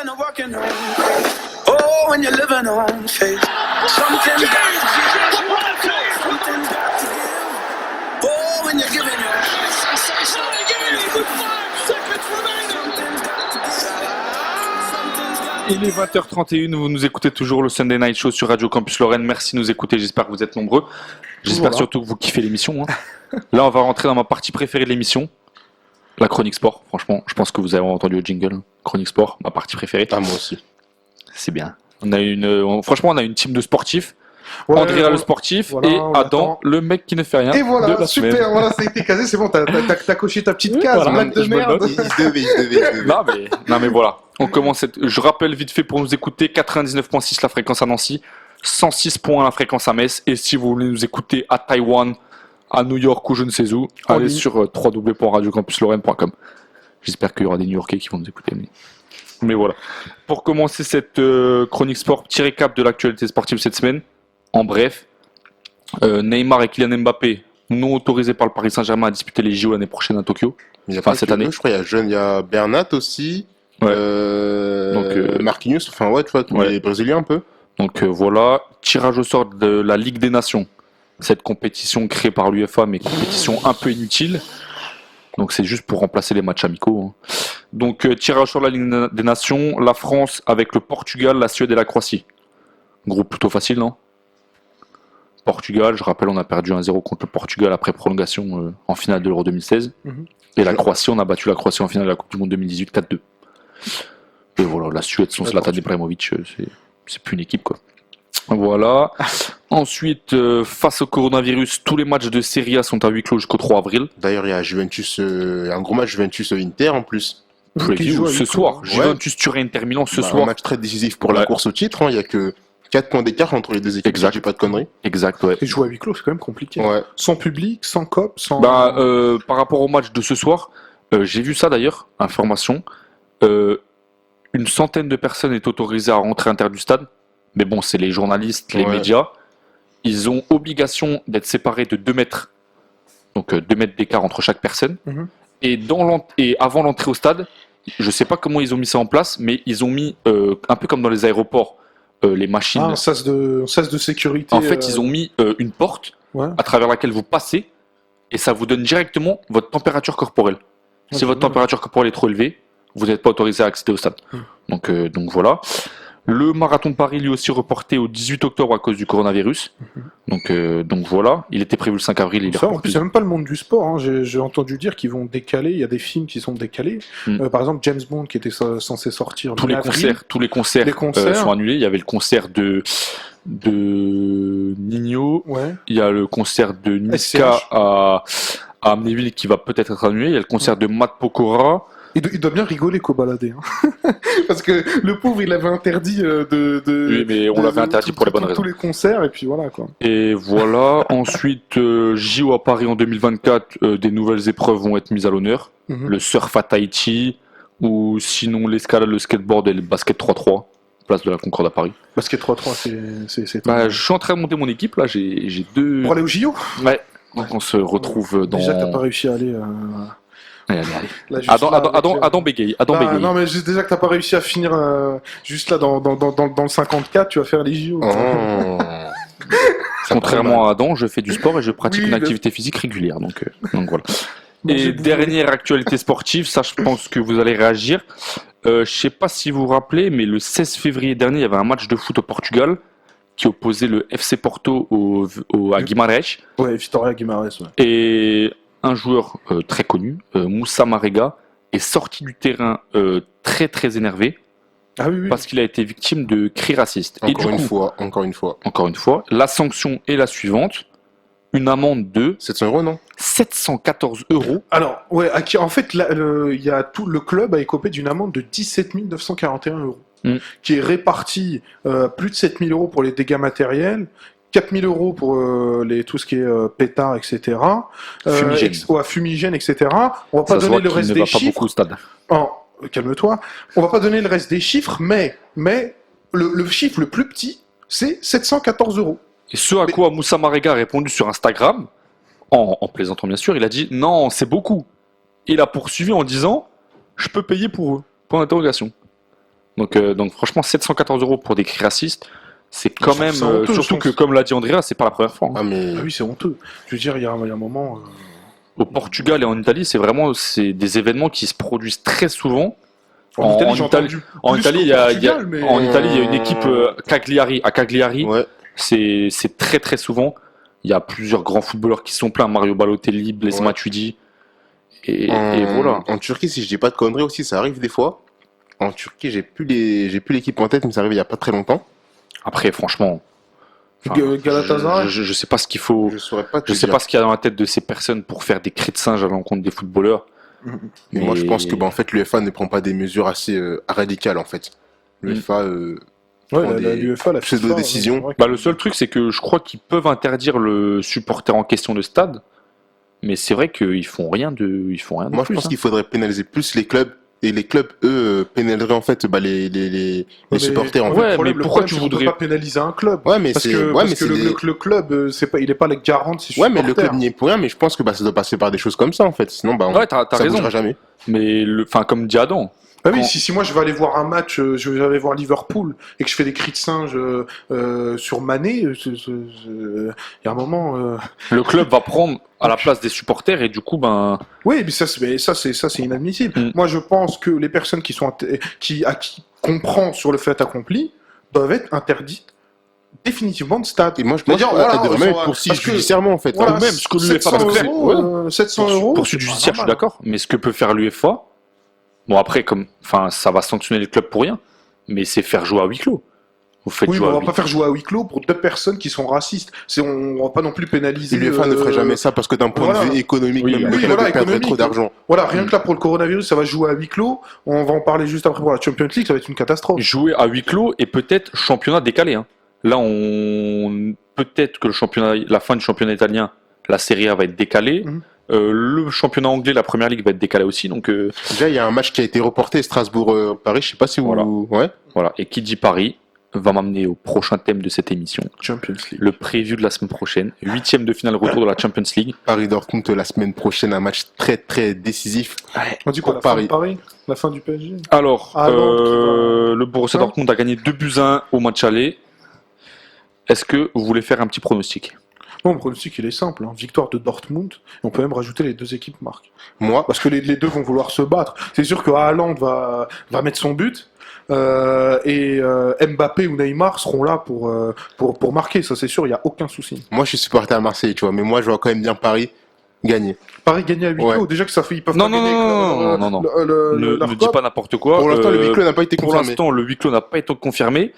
Oh, when you're living on faith, something's got to give. Oh, when you're giving your sensational again with 5 seconds remaining. Il est 20h31, vous nous écoutez toujours le Sunday Night Show sur Radio Campus Lorraine. Merci de nous écouter, j'espère que vous êtes nombreux. J'espère surtout que vous kiffez l'émission. Là, on va rentrer dans ma partie préférée de l'émission, la chronique sport. Franchement, je pense que vous avez entendu le jingle. Chronique sport, ma partie préférée. Ah, moi aussi. C'est bien. Franchement, on a une team de sportifs. Ouais, Andrea le sportif et Adam le mec qui ne fait rien. Et voilà, super, semaine. Voilà, ça a été casé, c'est bon, t'as coché ta petite case, voilà, blague de merde. Il devait. Non mais voilà, on commence. Je rappelle vite fait pour nous écouter, 99.6 la fréquence à Nancy, 106 points la fréquence à Metz, et si vous voulez nous écouter à Taïwan, à New York ou je ne sais où, allez sur www.radiocampusLorraine.com. J'espère qu'il y aura des New-Yorkais qui vont nous écouter. Mais voilà. Pour commencer cette chronique sport, petit récap de l'actualité sportive cette semaine. En bref, Neymar et Kylian Mbappé non autorisés par le Paris Saint-Germain à disputer les JO l'année prochaine à Tokyo. Cette année. Je crois qu'il y a Bernat aussi, Marquinhos, tu vois, les Brésiliens un peu. Donc voilà, tirage au sort de la Ligue des Nations. Cette compétition créée par l'UEFA, mais compétition un peu inutile. Donc c'est juste pour remplacer les matchs amicaux. Donc tirage au sort de la Ligue des Nations, la France avec le Portugal, la Suède et la Croatie. Groupe plutôt facile, non ? Portugal, je rappelle, on a perdu 1-0 contre le Portugal après prolongation en finale de l'Euro 2016. Et la Croatie, on a battu la Croatie en finale de la Coupe du Monde 2018 4-2. Et voilà, la Suède, sans Zlatan Ibrahimovic, c'est plus une équipe, quoi. Voilà. Ensuite, face au coronavirus, tous les matchs de Serie A sont à huis clos jusqu'au 3 avril. D'ailleurs, il y a Juventus, un gros match Juventus-Inter en plus. Ce soir, Juventus-Inter Milan ce soir. Un match très décisif pour la course au titre, il n'y a que 4 points d'écart entre les deux équipes, exact. Si j'ai pas de conneries. Exact, ouais. Et jouer à huis clos, c'est quand même compliqué. Ouais. Sans public, sans cop, sans... Par rapport au match de ce soir, j'ai vu ça d'ailleurs, information. Une centaine de personnes est autorisée à rentrer à l'intérieur du stade. Mais bon, c'est les journalistes, les médias. Ils ont obligation d'être séparés de 2 mètres. Donc 2 mètres d'écart entre chaque personne. Et avant l'entrée au stade, je sais pas comment ils ont mis ça en place, mais ils ont mis, un peu comme dans les aéroports, les machines. Un sas de sécurité. En fait, ils ont mis une porte à travers laquelle vous passez et ça vous donne directement votre température corporelle. Si votre température corporelle est trop élevée, vous n'êtes pas autorisé à accéder au stade. Donc voilà. Le marathon de Paris, lui aussi, reporté au 18 octobre à cause du coronavirus. Donc voilà, il était prévu le 5 avril. En plus, c'est même pas le monde du sport. J'ai entendu dire qu'ils vont décaler. Il y a des films qui sont décalés. Par exemple, James Bond qui était censé sortir. Tous les concerts sont annulés. Il y avait le concert de Nino. Il y a le concert de Niska à Amnéville qui va peut-être être annulé. Il y a le concert de Matt Pokora. Il doit bien rigoler qu'au baladé. Parce que le pauvre, il avait interdit Oui, mais on l'avait interdit pour les bonnes raisons. Tous les concerts, et puis voilà, quoi. Et voilà. Ensuite, JO à Paris en 2024, des nouvelles épreuves vont être mises à l'honneur. Le surf à Tahiti, ou sinon l'escalade, le skateboard et le basket 3-3, place de la Concorde à Paris. Basket 3-3, c'est je suis en train de monter mon équipe, là, j'ai 2... Pour aller au JO ? Ouais. Donc on se retrouve dans... Déjà que t'as pas réussi à aller... Allez. Adam bégaye. Non, mais déjà que t'as pas réussi à finir juste là dans le 54, tu vas faire les JO. Contrairement à Adam, je fais du sport et je pratique une activité physique régulière. Donc voilà. Et dernière actualité sportive, ça je pense que vous allez réagir. Je sais pas si vous vous rappelez, mais le 16 février dernier, il y avait un match de foot au Portugal qui opposait le FC Porto à Guimarães. Ouais, Vitória Guimarães. Ouais. Et un joueur très connu, Moussa Marega, est sorti du terrain très très énervé parce qu'il a été victime de cris racistes. Encore une fois. La sanction est la suivante. Une amende de 700 €, non 714 €. Alors, ouais, en fait, le club a écopé d'une amende de 17 941 €, qui est répartie plus de 7 000 € pour les dégâts matériels, 4 000 € pour tout ce qui est pétard, etc. Fumigène, etc. On va pas donner le reste des chiffres. Pas beaucoup au stade. Calme-toi. On va pas donner le reste des chiffres, mais le chiffre le plus petit, c'est 714 €. Et ce à quoi Moussa Marega a répondu sur Instagram, en plaisantant bien sûr, il a dit non, c'est beaucoup. Il a poursuivi en disant je peux payer pour eux. Point d'interrogation. Donc franchement, 714 € pour des cris racistes, c'est quand C'est même. honteux, je Surtout pense. que, comme l'a dit Andrea, c'est pas la première fois. Hein. Ah, mais. Ah oui, c'est honteux. Je veux dire, il y a un moment. Au Portugal et en Italie, c'est des événements qui se produisent très souvent. En Italie, j'ai Italie- entendu. En plus Italie, qu'au il y a, Portugal, mais- en Italie, il y a une équipe Cagliari. À Cagliari, Ouais. c'est très très souvent. Il y a plusieurs grands footballeurs qui sont pleins. Mario Balotelli, Blaise Ouais. Matuidi. Et voilà. En Turquie, si je dis pas de conneries aussi, ça arrive des fois. En Turquie, j'ai plus l'équipe en tête, mais ça arrive il y a pas très longtemps. Après, franchement. Galatasaray. Je sais pas ce qu'il faut. Je saurais pas te Je sais dire. pas ce qu'il y a dans la tête de ces personnes pour faire des cris de singe à l'encontre des footballeurs. Mais moi, je pense que en fait, l'UEFA ne prend pas des mesures assez radicales en fait. L'UEFA, Ouais, prend l'UEFA, la FIFA, pseudo-décisions. c'est vrai que- Bah, le seul truc, c'est que je crois qu'ils peuvent interdire le supporter en question de stade, mais c'est vrai qu'ils font rien de moi, je plus. pense Hein. qu'il faudrait pénaliser plus les clubs. Et les clubs, eux, pénaliseraient en fait les Mais- supporters en Ouais, fait. le problème, mais pourquoi tu c'est qu'on voudrais- peut pas pénaliser un club? Ouais, mais Parce c'est. que, Ouais, parce mais que c'est. le club, il est pas le garant de ses Ouais, mais le supporters. club n'y est pour rien, mais je pense que ça doit passer par des choses comme ça en fait. Sinon, Ouais, t'as ça raison. bougera jamais. Mais comme dit Adam, Ah oui, Quand- si moi je vais aller voir un match, je vais aller voir Liverpool et que je fais des cris de singe sur Mané, il y a un moment. le club va prendre à la place des supporters et du coup, ben, Oui, mais c'est inadmissible. Mm. Moi, je pense que les personnes qui comprend sur le fait accompli doivent être interdites définitivement de stade. Et moi, je Mais pense dire, qu'elle voilà, devrait on même s'en être va- poursuivie parce que- judiciairement en fait. Voilà, même ce que l'UEFA 700 peut faire. euros, 700 euros. poursuite c'est pas judiciaire, je suis normal. d'accord. Mais ce que peut faire l'UEFA, bon après, ça va sanctionner les clubs pour rien, mais c'est faire jouer à huis clos. Vous faites Oui, mais jouer on à va huis pas faire jouer à huis clos pour deux personnes qui sont racistes. On va pas non plus pénaliser. L'UEFA ne ferait jamais ça parce que d'un point voilà. de vue économique, Oui, même le oui, club voilà, perdrait trop économique. d'argent. Voilà, rien que là pour le coronavirus, ça va jouer à huis clos. On va en parler juste après pour la Champions League, ça va être une catastrophe. jouer à huis clos et peut-être championnat décalé. Hein. Là, peut-être que la fin du championnat italien, la Serie A va être décalée. Mhm. Le championnat anglais, la Première Ligue va être décalée aussi. Donc Déjà, il y a un match qui a été reporté, Strasbourg-Paris, je sais pas si vous... Voilà. Ouais. voilà. Et qui dit Paris va m'amener au prochain thème de cette émission, Champions League. le preview de la semaine prochaine, 8e de finale retour de la Champions League. Paris-Dortmund la semaine prochaine, un match très très décisif. On dit quoi, Pour la fin de Paris. Paris La fin du PSG Alors, Ah, Londres qui va- le Borussia Hein Dortmund a gagné 2-1 au match aller. Est-ce que vous voulez faire un petit pronostic? Bon, le pronostic, il est simple. Hein. Victoire de Dortmund. Et on peut même rajouter les deux équipes marques. Moi, Parce que les deux vont vouloir se battre. C'est sûr que Haaland va mettre son but. Et Mbappé ou Neymar seront là pour marquer. Ça, c'est sûr, il n'y a aucun souci. moi, je suis supporter à Marseille, tu vois, mais moi, je vois quand même bien Paris gagner. Paris gagner à 8 Ouais. clos. Déjà que ça fait, ils peuvent Non, pas non, gagner non, avec non, non, leur Ne dis code. pas n'importe quoi. Pour l'instant, le huis clos n'a pas été Pour confirmé. l'instant, le huis clos n'a pas été confirmé.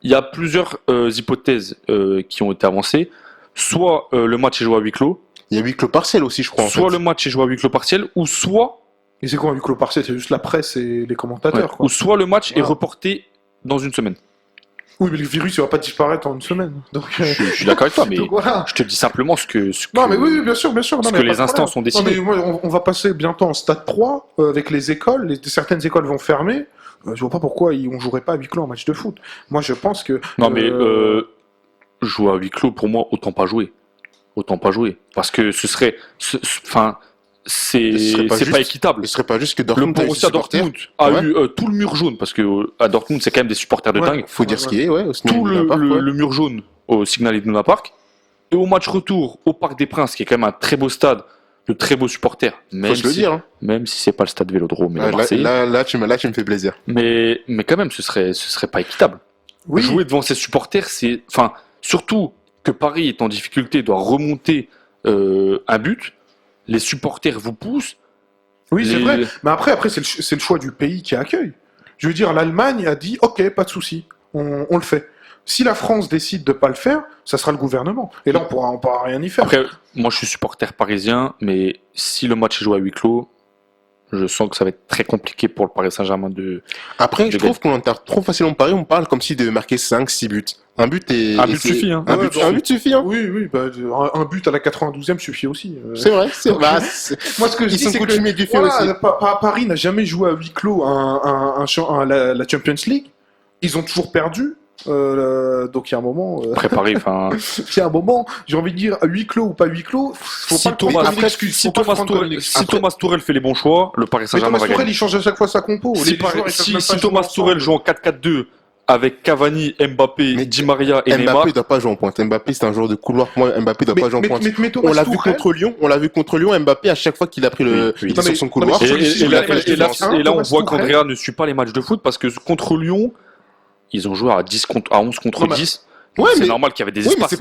Il y a plusieurs hypothèses qui ont été avancées. Soit le match est joué à huis clos, Il y a huis clos partiel aussi, je crois, en soit fait. le match est joué à huis clos partiel, ou soit, Et c'est quoi un huis clos partiel? C'est juste la presse et les commentateurs. quoi. ou soit le match est Voilà. reporté dans une semaine. Oui, mais le virus, il va pas disparaître en une semaine. Donc, Je suis d'accord avec toi, mais donc voilà. je te dis simplement ce que Non, mais oui, bien sûr, bien sûr. Non, ce mais que y a les pas de instances problème. ont décidé. Non, mais moi, on va passer bientôt en stade 3 avec les écoles. Certaines écoles vont fermer. Je vois pas pourquoi on jouerait pas à huis clos en match de foot. Moi, je pense que. Non, mais jouer à huis clos, pour moi, autant pas jouer. Autant pas jouer. Parce que enfin, c'est serait pas pas juste. équitable. Ce serait pas juste que Le Dortmund a eu ses Borussia supporters. Dortmund a Ouais. eu tout le mur jaune, parce que à Dortmund, c'est quand même des supporters de Ouais. dingue. Faut dire ce qui est, ouais. Au Signal Tout Iduna Park, ouais. le mur jaune au Signal Iduna Park. Et au match retour, au Parc des Princes, qui est quand même un très beau stade, de très beaux supporters. Faut se le dire. Hein. Même si c'est pas le stade Vélodrome, mais Ah, le Marseillais. là, tu me fais plaisir. Mais quand même, ce serait pas équitable. Oui. Jouer devant ses supporters, c'est. Enfin, surtout que Paris est en difficulté, doit remonter un but. Les supporters vous poussent. Oui, c'est Les- vrai. Mais après c'est le choix du pays qui accueille. Je veux dire, l'Allemagne a dit OK, pas de souci, on le fait. Si la France décide de pas le faire, ça sera le gouvernement. Et là, on pourra rien y faire. Après, moi, je suis supporter parisien, mais si le match est joué à huis clos, je sens que ça va être très compliqué pour le Paris Saint-Germain de. Après, je De trouve qu'on entend trop facilement Paris, on parle comme si de marquer 5-6 buts. Un but est. Un et but c'est- suffit, hein. Un Ouais, but, bah, un but suffit, hein. Oui, bah, un but à la 92e suffit aussi. C'est vrai, c'est Donc, bah, Moi, ce que je ils dis, sont c'est que coutumiers du fait voilà, aussi. Paris n'a jamais joué à huis clos la Champions League. Ils ont toujours perdu. Donc il y a un moment, Préparé, enfin. il y a un moment, j'ai envie de dire à huis clos ou pas huis clos, faut Si pas le prendre Thomas, comme une excuse. si Faut pas le Thomas prendre comme Tourelle, une excuse. si Thomas Tourelle fait les bons choix, le Paris Mais Saint-Germain Thomas va Tourelle, gagner. il change à chaque fois sa compo. Si, Les joueurs, ils peuvent si, même si pas jouer Thomas Tourelle ensemble. joue en 4-4-2 avec Cavani, Mbappé, Mais Di Maria et Neymar, Mbappé doit pas jouer en pointe. Mbappé, c'est un joueur de couloir. Pour moi, Mbappé doit pas jouer en pointe. Mais Thomas On l'a vu Tourelle- contre Lyon. On l'a vu contre Lyon. Mbappé, à chaque fois qu'il a pris le, Oui, oui. il était Non, mais- sur son non, couloir. mais Et, sur les- et sur là, les matchs de et là- Ligue 1, et là, on Thomas voit Tourelle- qu'Andrea ne suit pas les matchs de foot parce que contre Lyon, ils ont joué à 11 contre Non, mais- 10. Ouais, C'est mais- normal qu'il y avait des Oui, mais espaces. c'est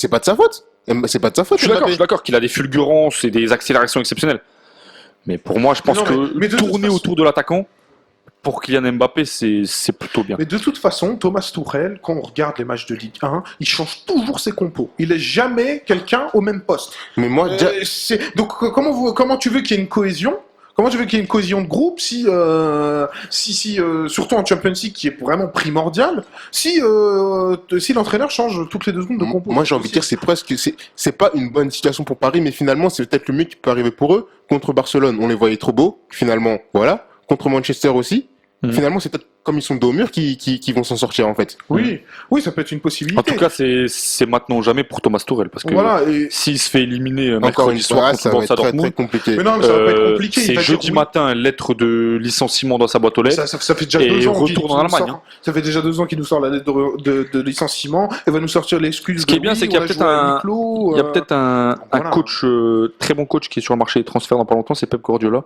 pas de sa faute. C'est pas de sa faute. Je suis d'accord, Mbappé. je suis d'accord qu'il a des fulgurances et des accélérations exceptionnelles. Mais pour moi, je pense Non, que mais de toute tourner façon- autour de l'attaquant, pour Kylian Mbappé, c'est plutôt bien. Mais de toute façon, Thomas Tourelle, quand on regarde les matchs de Ligue 1, il change toujours ses compos. Il laisse jamais quelqu'un au même poste. Mais moi, déjà, Donc comment tu veux qu'il y ait une cohésion? Comment tu veux qu'il y ait une cohésion de groupe si surtout en Champions League qui est vraiment primordial, si l'entraîneur change toutes les 2 secondes de compo? moi, j'ai envie de dire, c'est pas une bonne situation pour Paris, mais finalement, c'est peut-être le mieux qui peut arriver pour eux. Contre Barcelone, on les voyait trop beaux. Finalement, voilà. Contre Manchester aussi. Mhm. Finalement, c'est peut-être comme ils sont dos au mur qui vont s'en sortir, en fait. Oui, ça peut être une possibilité. En tout cas, c'est maintenant ou jamais pour Thomas Tourelle parce que voilà. Et... s'il se fait éliminer Encore mercredi une soir fois, contre ça va Borussia être très, très Dortmund, compliqué. Mais non, mais ça va pas être compliqué. il c'est va jeudi dire oui. matin, lettre de licenciement dans sa boîte aux lettres. Ça fait déjà Et 2 ans retourne en nous Allemagne, sort- Ça fait déjà 2 ans qu'il nous sort la lettre de licenciement et va nous sortir l'excuse. Ce qui est bien, c'est qu'il y a peut-être il y a peut-être un voilà. coach, très bon coach qui est sur le marché des transferts dans pas longtemps, c'est Pep Guardiola.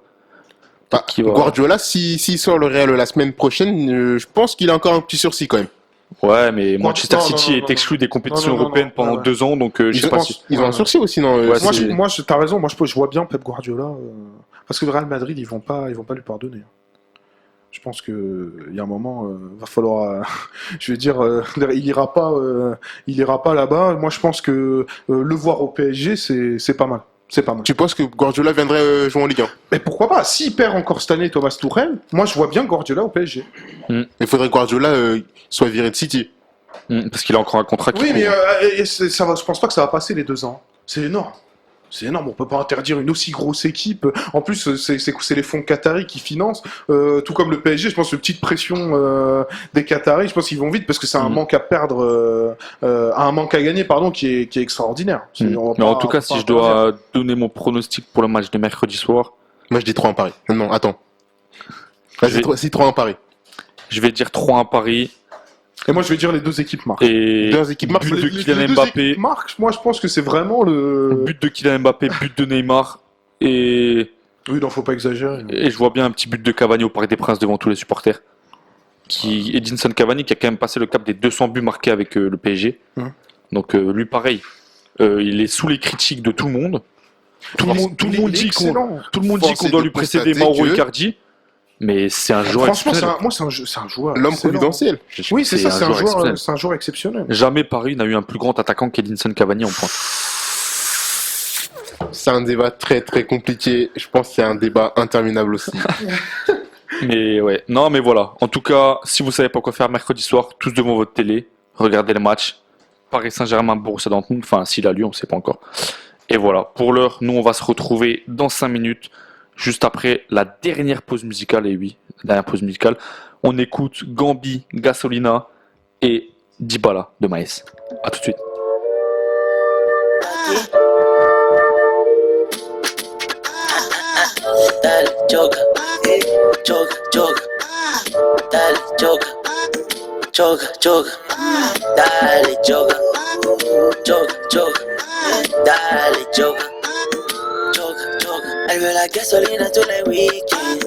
Bah, qui va- Guardiola, s'il sort le Real la semaine prochaine, je pense qu'il a encore un petit sursis quand même. Ouais, mais Non, Manchester non, City non, est non, exclu des compétitions non, non, européennes non, pendant ouais. 2 ans, donc je sais pas si. Ils ont un sursis aussi, non Ouais, Moi, c'est- t'as raison. Moi, je vois bien Pep Guardiola parce que le Real Madrid, ils vont pas lui pardonner. Je pense que il y a un moment, va falloir. Je veux dire, il ira pas là-bas. Moi, je pense que le voir au PSG, c'est pas mal. C'est pas mal. Tu penses que Guardiola viendrait jouer en Ligue 1? Mais pourquoi pas? S'il perd encore cette année Thomas Tuchel, moi, je vois bien Guardiola au PSG. Il faudrait que Guardiola soit viré de City. Parce qu'il a encore un contrat qui Oui, mais court. je pense pas que ça va passer les 2 ans. C'est énorme. C'est énorme, on peut pas interdire une aussi grosse équipe. En plus, c'est les fonds qataris qui financent, tout comme le PSG. Je pense que petite pression des Qataris, je pense qu'ils vont vite parce que c'est un manque à perdre, un manque à gagner, pardon, qui est extraordinaire. Mais en tout cas, si je dois donner mon pronostic pour le match de mercredi soir, Moi, je dis 3 en Paris. Non, attends. Vas-y, c'est 3 en Paris. je vais dire 3-1 Paris Et moi, je vais dire les 2 équipes marquent. et 2 équipes marquent. but de Les Kylian 2 Mbappé, équipes marquent, moi, je pense que c'est vraiment le. but de Kylian Mbappé, but de Neymar et Oui, non, faut pas exagérer. je vois bien un petit but de Cavani au Parc des Princes devant tous les supporters. Edinson Cavani qui a quand même passé le cap des 200 buts marqués avec le PSG. Donc lui pareil, il est sous les critiques de tout le monde. Tout le monde Il est dit excellent. qu'on doit lui précéder constater Mauro que- Icardi, mais c'est un joueur Franchement, exceptionnel. moi, c'est un joueur. L'homme excellent. providentiel. Oui, c'est ça, exceptionnel. c'est un joueur exceptionnel. Jamais Paris n'a eu un plus grand attaquant qu'Edinson Cavani en pointe. C'est un débat très très compliqué. Je pense que c'est un débat interminable aussi. Mais ouais, non mais voilà. En tout cas, si vous savez pas quoi faire mercredi soir, tous devant votre télé, regardez le match. Paris Saint-Germain, Borussia Dortmund, enfin s'il a lieu, on sait pas encore. Et voilà, pour l'heure, nous on va se retrouver dans 5 minutes, juste après la dernière pause musicale, et oui, la dernière pause musicale. On écoute Gambi, Gasolina et Dybala de Maes. A tout de suite. Dale, choca, choca, choca, dale, choca, choca, choca, dale, choca, choca, choca, dale, choca, choca, choca. Elle veut la gasolina tous les week-ends.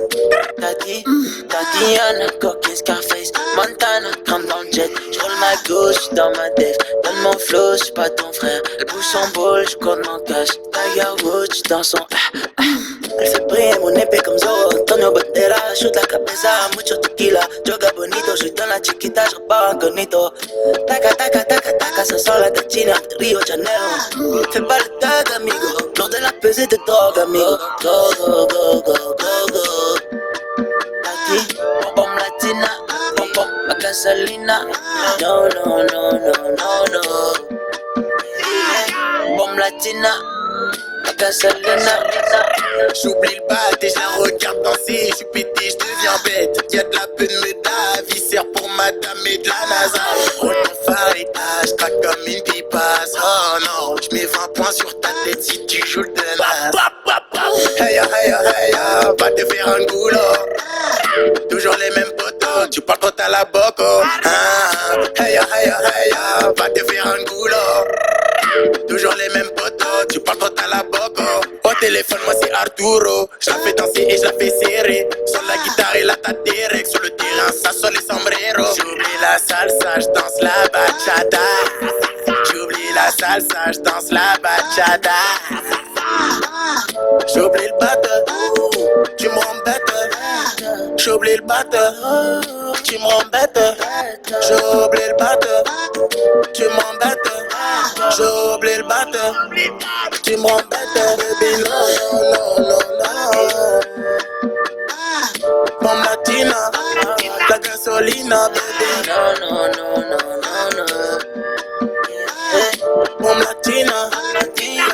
Tatiana, coquille, Scarface, Montana, crame dans le jet. J'roule ma gauche dans ma def. Donne mon flow, j'suis pas ton frère. Elle pousse son bol, j'compte mon cash. Tiger Woods dans son. Elle fait briller mon épée comme Zorro, Antonio Banderas. Shoot la cabeza, mucho tequila. Joga bonito, j'suis dans la chiquita, j'repars incognito. Taca, taca, taca, taca, ça sent la tatina de Rio Janeiro. Fais pas le tag, amigo. Lors de la pesée de drogue, amigo. Go, go, go, go, go, go. Aquí, pom latina, pom la gasolina. No, no, no, no, no, no. Pom latina. J'oublie le bat et je la regarde danser. Je suis pété, je deviens bête. Y'a de la peine, mais de la viscère pour madame et de la NASA. la boco. Hey ya, hey ya, hey ya, va te faire un goulot. Toujours les mêmes potos, tu parles toi t'as la boco. Au téléphone, moi c'est Arturo. Je la fais danser et je la fais serrer. Sur la guitare et la tête direct. Sur le terrain, ça sort les sombreros. J'oublie la salsa, je danse la bachata. J'oublie la salsa, je danse la bachata. J'oublie le batteur, tu m'embêtes. J'oublie le batteur, tu m'embêtes. J'oublie le batteur, tu m'embêtes. J'oublie le batteur, tu m'embêtes. Baby, non, non, non, non. Mon latina, la gasolina, baby. Non, non, non, non, non, non. Mon latina, la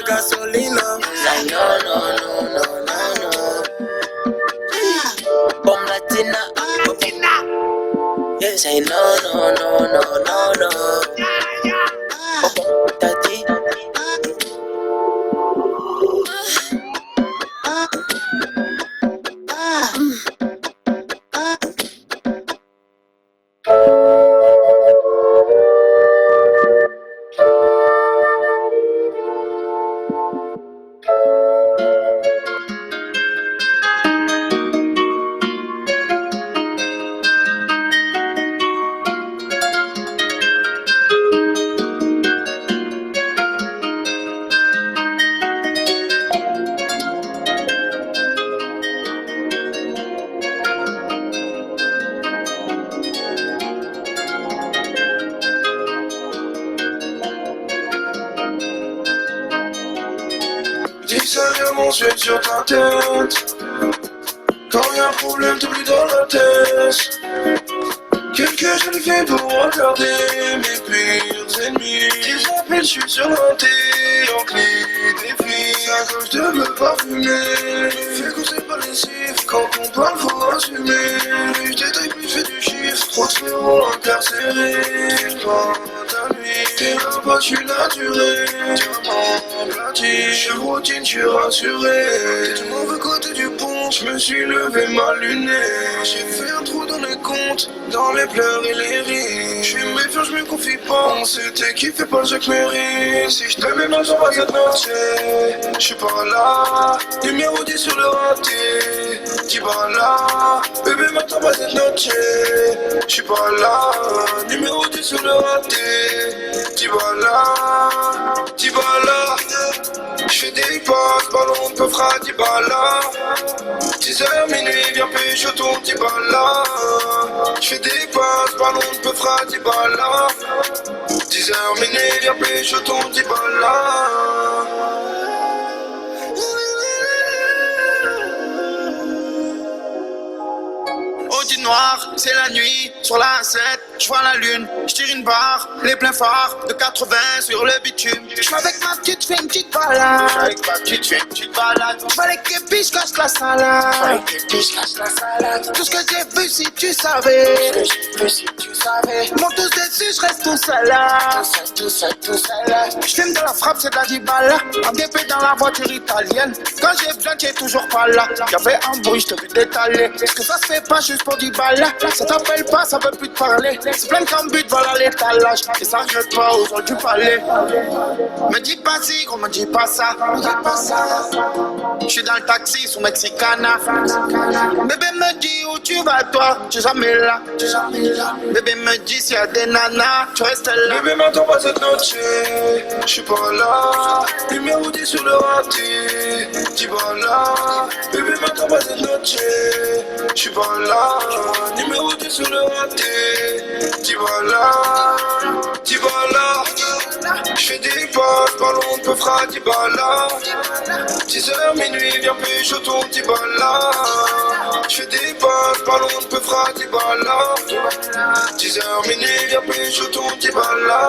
gasolina. No, no, no, no, no, no. Bomb Latina, yeah, say no, no, no, no, no, no. Tati. Dis sérieusement, je suis sur ta tête. Quand y'a un problème, t'oublies dans la tête. Quelques jeunes filles pour regarder mes pires ennemis. Ils appellent, je suis sur la télé, en clé des filles. À cause de me parfumer, fais qu'on sait pas les chiffres. Quand on parle, faut assumer. Je détaille plus, fais du chiffre. Trop de frérots incarcérés. C'est pas ta nuit. T'es là-bas, tu l'as duré. Diamant platine, je suis routine, je suis rassuré. T'es du mauvais côté du pont, je me suis levé mal luné. J'ai fait un trou dans les comptes, dans les pleurs et les rires. Je suis méfiant, je me confie pas. On s'était kiffé, pas le que mérite. Si je t'aimais mal, j'en vais te mentir. Je suis pas là, numéro 10 sur le raté. Dis pas là, bébé maintenant pas cette noche. Je suis pas là, numéro 10 sur le raté. Dis pas là, dis pas là. J'fais des passes, ballon peu fera, dis pas là. 10h minuit, viens pécho ton dis pas là. J'fais des passes, ballon peu fera, dis pas là. 10h minuit, viens pécho ton dis pas là. Audi noir, c'est la nuit, sur la 7, je vois la lune, je tire une barre, les pleins phares de 80 sur le bitume. Je suis avec ma petite, fais une petite balade. Je suis avec ma petite, fais une petite balade. Je vois les képis, je casse la salade. Je vois les képis, je casse la salade. Tout ce que j'ai vu, si tu savais. Tout ce que j'ai vu, si tu savais. Monte tous dessus, je reste tout seul là. Tout seul, là. Je fume de la frappe, c'est de la dibala. Un DP dans la voiture italienne. Quand j'ai besoin, t'es toujours pas là. Y'avait un bruit, je te vu détaler. Est-ce que ça se fait pas juste pour dibala? Ça t'appelle pas, ça veut plus te parler. C'est plein comme but, voilà l'étalage. Et ça regrette pas aux du palais. Me dis pas si, gros, me dis pas ça. J'suis dans le taxi sous Mexicana. Bébé me dit où tu vas toi, tu jamais là. Bébé me dit s'il y a des nanas, tu restes là. Bébé m'attends pas cette noche, j'suis pas là. Numéro 10 sur le raté, dis pas là. Bébé m'attends pas cette noche, j'suis pas là. Numéro 10 sur le raté, dis pas là. Dis pas là. J'fais des passes, ballon peu fera, dis pas là. 10h minuit, viens pécho ton dis pas là. J'fais des passes, ballon peu fera, dis pas là. 10h minuit, viens pécho ton dis pas là.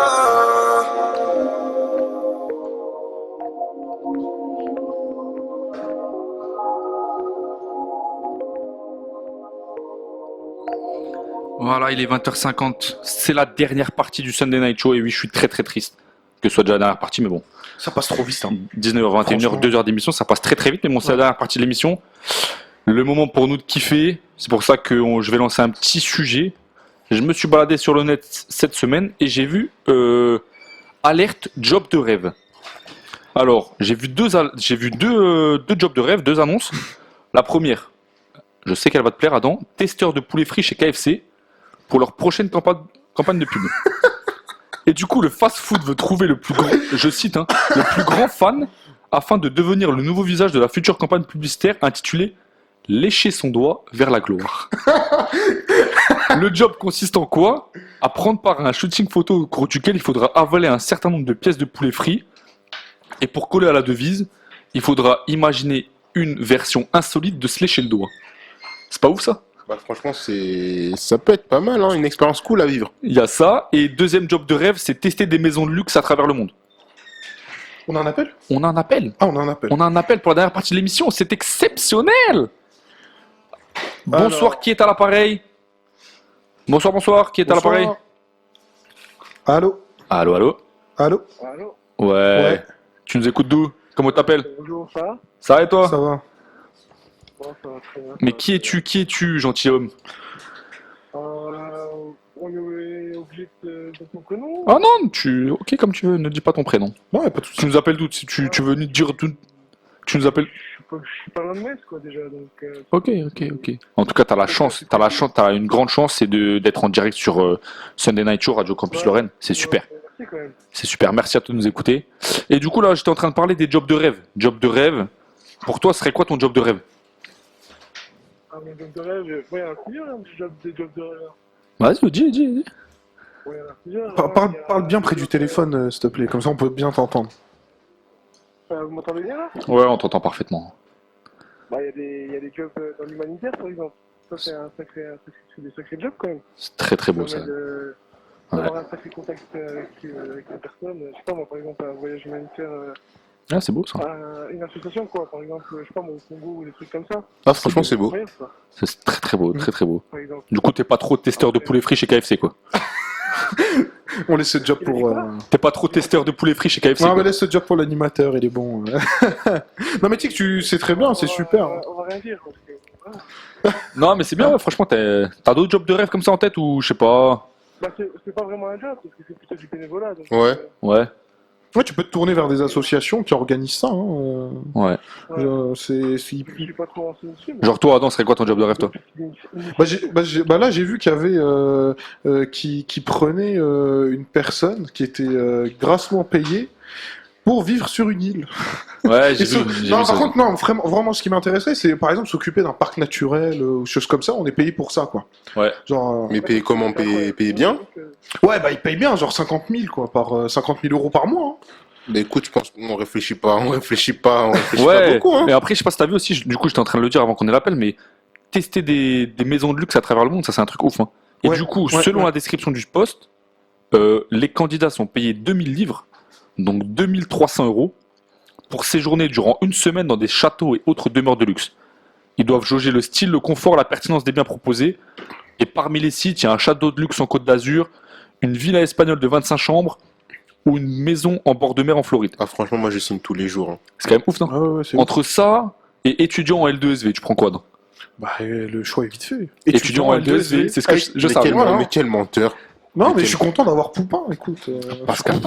Voilà, il est 20h50. C'est la dernière partie du Sunday Night Show. Et oui, je suis très très triste que ce soit déjà la dernière partie, mais bon. Ça passe trop vite. Hein. 19h, 21h, 2 heures d'émission, ça passe très très vite, mais bon, c'est la dernière partie de l'émission. Le moment pour nous de kiffer, c'est pour ça que je vais lancer un petit sujet Je me suis baladé sur le net cette semaine et j'ai vu alerte job de rêve. Alors, j'ai vu deux jobs de rêve, deux annonces. La première, je sais qu'elle va te plaire, Adam, testeur de poulet frit chez KFC pour leur prochaine campagne de pub. Et du coup, le fast-food veut trouver le plus grand, je cite, hein, le plus grand fan afin de devenir le nouveau visage de la future campagne publicitaire intitulée Lécher son doigt vers la gloire. Le job consiste en quoi? À prendre part à un shooting photo au cours duquel il faudra avaler un certain nombre de pièces de poulet frit. Et pour coller à la devise, il faudra imaginer une version insolite de se lécher le doigt. C'est pas ouf ça? Bah, franchement, ça peut être pas mal, hein, une expérience cool à vivre. Il y a ça. Et deuxième job de rêve, c'est tester des maisons de luxe à travers le monde. On a un appel? On a un appel. Ah, on a un appel. On a un appel pour la dernière partie de l'émission. C'est exceptionnel. Bonsoir, Alors. qui est à l'appareil? Bonsoir, qui est à l'appareil? Allô? Allô, allô? Allô? Allô? Ouais. Tu nous écoutes d'où? Comment t'appelles? Bonjour, ça va? Ça va et toi? Ça va? Bon, ça va très bien. Mais qui es-tu, gentilhomme? On est obligé de ton prénom? Ah non, ok comme tu veux, ne dis pas ton prénom. Non, y a pas de souci. Tu nous appelles d'où? Si tu veux nous dire d'où? Tu nous appelles? Je suis pas loin de Metz, quoi, déjà, donc... Ok. En tout cas, t'as une grande chance, c'est d'être en direct sur Sunday Night Show, Radio Campus Ouais. Lorraine. C'est super. Merci, quand même. C'est super, merci à toi de nous écouter. Et du coup, là, j'étais en train de parler des jobs de rêve. Job de rêve, pour toi, ce serait quoi ton job de rêve? Ah, mon job de rêve, ouais, il y en a plusieurs, hein, des jobs de rêve. Vas-y, dis. Ouais, il y en a plusieurs. Parle bien près du téléphone, s'il te plaît, comme ça on peut bien t'entendre. Vous m'entendez bien, là? Ouais, on t'entend parfaitement. Bah, il y a des jobs dans l'humanitaire, par exemple. Ça, c'est des sacrés jobs, quand même. C'est très très beau Ça ça. permet d'avoir un sacré contact avec les personnes. Je sais pas, moi, par exemple, un voyage humanitaire... Ah, c'est beau ça. une association, quoi, par exemple, je sais pas, au Congo ou des trucs comme ça. Ah, franchement, c'est beau. Incroyable, ça, C'est très très beau, très très beau. par exemple. Du coup, t'es pas trop testeur de poulet frit chez KFC, quoi. On laisse ce job Il a dit pour... quoi T'es pas trop testeur de poulet frit chez KFC, Non, quoi. mais laisse ce job pour l'animateur, il est bon. Non, mais tu sais que c'est très bien, c'est super. On va rien dire, parce que... voilà. Non, mais c'est bien, ouais, franchement, t'as d'autres jobs de rêve comme ça en tête ou je sais pas. Bah, c'est pas vraiment un job, parce que c'est plutôt du bénévolat. Donc, Ouais. Ouais, Ouais, tu peux te tourner vers des associations qui organisent ça. Hein. ouais. C'est... je suis pas trop renseigné dessus. Mais... Genre toi, Adam, serait quoi ton job de rêve, toi? Là, j'ai vu qu'il y avait qui prenait une personne qui était grassement payée pour vivre sur une île. Ouais, Et j'ai ce- vu, j'ai non, vu par ça. contre, non, vraiment, ce qui m'intéressait, c'est par exemple s'occuper d'un parc naturel ou choses comme ça. On est payé pour ça, quoi. Ouais. Genre, Mais payer comment? Payer bien? ouais, bah ils payent bien, genre 50 000 quoi, par 50 000 euros par mois. Hein. Mais écoute, je pense qu'on réfléchit pas pas Ouais, beaucoup, hein. mais après, je sais pas si t'as vu aussi, du coup, j'étais en train de le dire avant qu'on ait l'appel, mais tester des maisons de luxe à travers le monde, ça c'est un truc ouf. Hein. Et Ouais, du coup, ouais, selon ouais. la description du poste, les candidats sont payés 2000 livres, donc 2300 euros, pour séjourner durant une semaine dans des châteaux et autres demeures de luxe. Ils doivent jauger le style, le confort, la pertinence des biens proposés. Et parmi les sites, il y a un château de luxe en Côte d'Azur, une villa espagnole de 25 chambres ou une maison en bord de mer en Floride. Ah, franchement, moi, je signe tous les jours, hein. C'est quand même ouf, non? Ah ouais, c'est Entre ça et étudiant en L2SV, tu prends quoi, non? bah, le choix est vite fait. Étudiant en L2SV, c'est ce que je Mais savais. quel, voilà. mais quel menteur. Non, mais je suis content d'avoir Poupin, écoute. Pascal.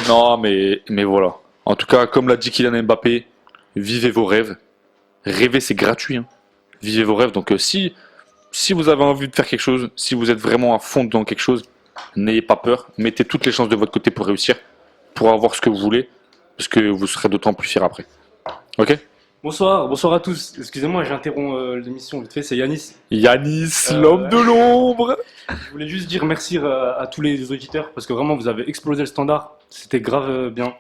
Non, mais voilà. En tout cas, comme l'a dit Kylian Mbappé, vivez vos rêves. Rêver, c'est gratuit. Hein. Vivez vos rêves. Donc, si vous avez envie de faire quelque chose, si vous êtes vraiment à fond dans quelque chose, n'ayez pas peur. Mettez toutes les chances de votre côté pour réussir, pour avoir ce que vous voulez, parce que vous serez d'autant plus fiers après. Ok? Bonsoir à tous. Excusez-moi, j'interromps l'émission vite fait, c'est Yanis. Yanis, l'homme de l'ombre. Je voulais juste dire merci à tous les auditeurs parce que vraiment vous avez explosé le standard. C'était grave bien.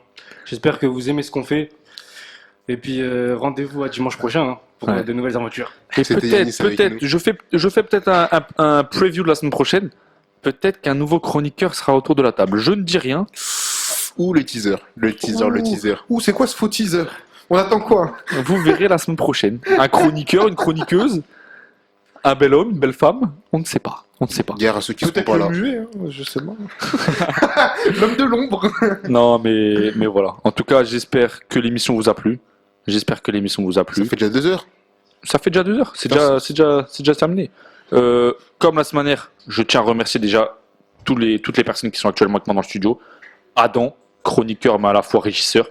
J'espère que vous aimez ce qu'on fait. Et puis rendez-vous à dimanche prochain hein, pour Ouais. de nouvelles aventures. Et C'était Yanis avec peut-être, nous. je fais peut-être un preview de la semaine prochaine. Peut-être qu'un nouveau chroniqueur sera autour de la table. Je ne dis rien. Ou le teaser. Le teaser. Ouh, c'est quoi ce faux teaser? On attend quoi? Vous verrez la semaine prochaine. Un chroniqueur, une chroniqueuse, un bel homme, une belle femme. On ne sait pas. On ne sait pas. Guerre à ceux qui seront Peut-être pas le là. muet, hein, je sais pas. L'homme de l'ombre. Non, mais voilà. En tout cas, j'espère que l'émission vous a plu. Ça fait déjà 2 heures. Ça fait déjà 2 heures. C'est déjà terminé. Comme la semaine dernière, je tiens à remercier déjà toutes les personnes qui sont actuellement avec moi dans le studio. Adam, chroniqueur mais à la fois régisseur.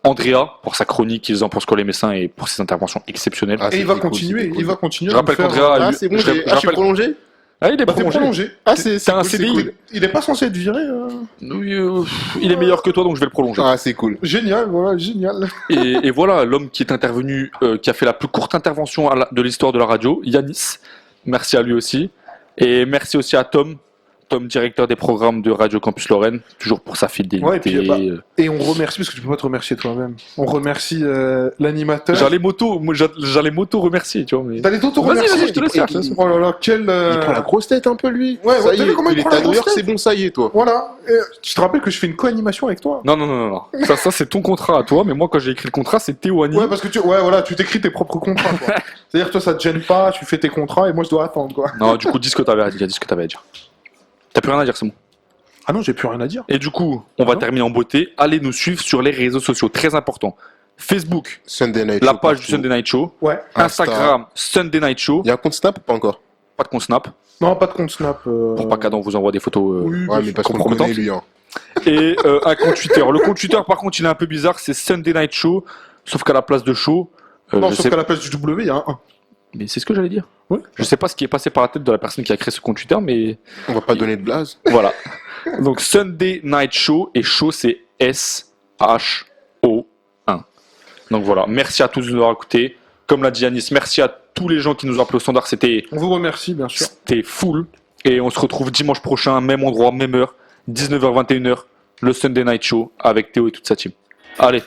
Andrea, pour sa chronique, ils en pensent quoi les médecins et pour ses interventions exceptionnelles. Ah, Et il c'était va cool, continuer, c'était il va cool. continuer. Je à rappelle nous faire- qu'Andrea a Ah, eu- c'est bon, je je suis rappelle- prolongé. Ah, il est Bah, t'es prolongé. prolongé. Ah, c'est T'as un cool, c'est CDI. cool. Il est pas censé être viré. Oui, il est meilleur que toi, donc je vais le prolonger. Ah, c'est cool. Génial, voilà, génial. Et voilà, l'homme qui est intervenu, qui a fait la plus courte intervention de l'histoire de la radio, Yanis. Merci à lui aussi. Et merci aussi à Tom, directeur des programmes de Radio Campus Lorraine, toujours pour sa fidélité. Ouais, et puis, Et on remercie, parce que tu peux pas te remercier toi-même. On remercie l'animateur. J'allais m'auto remercier, tu vois. Mais... T'allais t'auto-remercier. Vas-y, je te laisse faire. Oh là là, quel. Il prend la grosse tête un peu, lui. Ouais, ça ouais, y t'as est, vu comment il il prend est la à New York, grosse c'est tête bon, ça y est, toi. Voilà. Tu te rappelles que je fais une co-animation avec toi? Non. Ça c'est ton contrat à toi, mais moi quand j'ai écrit le contrat, c'est Théo Annie. Ouais, parce que tu t'écris tes propres contrats, quoi. C'est-à-dire, toi, ça te gêne pas, tu fais tes contrats et moi, je dois attendre, quoi. Non, du coup, dis ce que t'avais à dire. T'as plus rien à dire, c'est bon. Ah non, j'ai plus rien à dire. Et du coup, on va terminer en beauté. Allez nous suivre sur les réseaux sociaux, très important. Facebook, Sunday Night la Show page du partout. Sunday Night Show. Ouais. Instagram, Sunday Night Show. Il y a un compte Snap ou pas encore? Pas de compte Snap, Non, pas de compte Snap. pour pas qu'Adam vous envoie des photos. Oui, Ouais, mais parce qu'on le compromettantes. connaît, lui. Hein. Et un compte Twitter. Le compte Twitter, par contre, il est un peu bizarre. C'est Sunday Night Show, sauf qu'à la place de show, non, je sauf sais... qu'à la place du W, il y a un 1. Mais c'est ce que j'allais dire. Ouais. Je sais pas ce qui est passé par la tête de la personne qui a créé ce compte Twitter, mais On va pas donner de blase. voilà. Donc Sunday Night Show, et show c'est S-H-O-1. Donc voilà, merci à tous de nous avoir écoutés. Comme l'a dit Yanis, merci à tous les gens qui nous ont appelés au standard, c'était On vous remercie, bien sûr. full. Et on se retrouve dimanche prochain, même endroit, même heure, 19h, 21h, le Sunday Night Show avec Théo et toute sa team. Allez.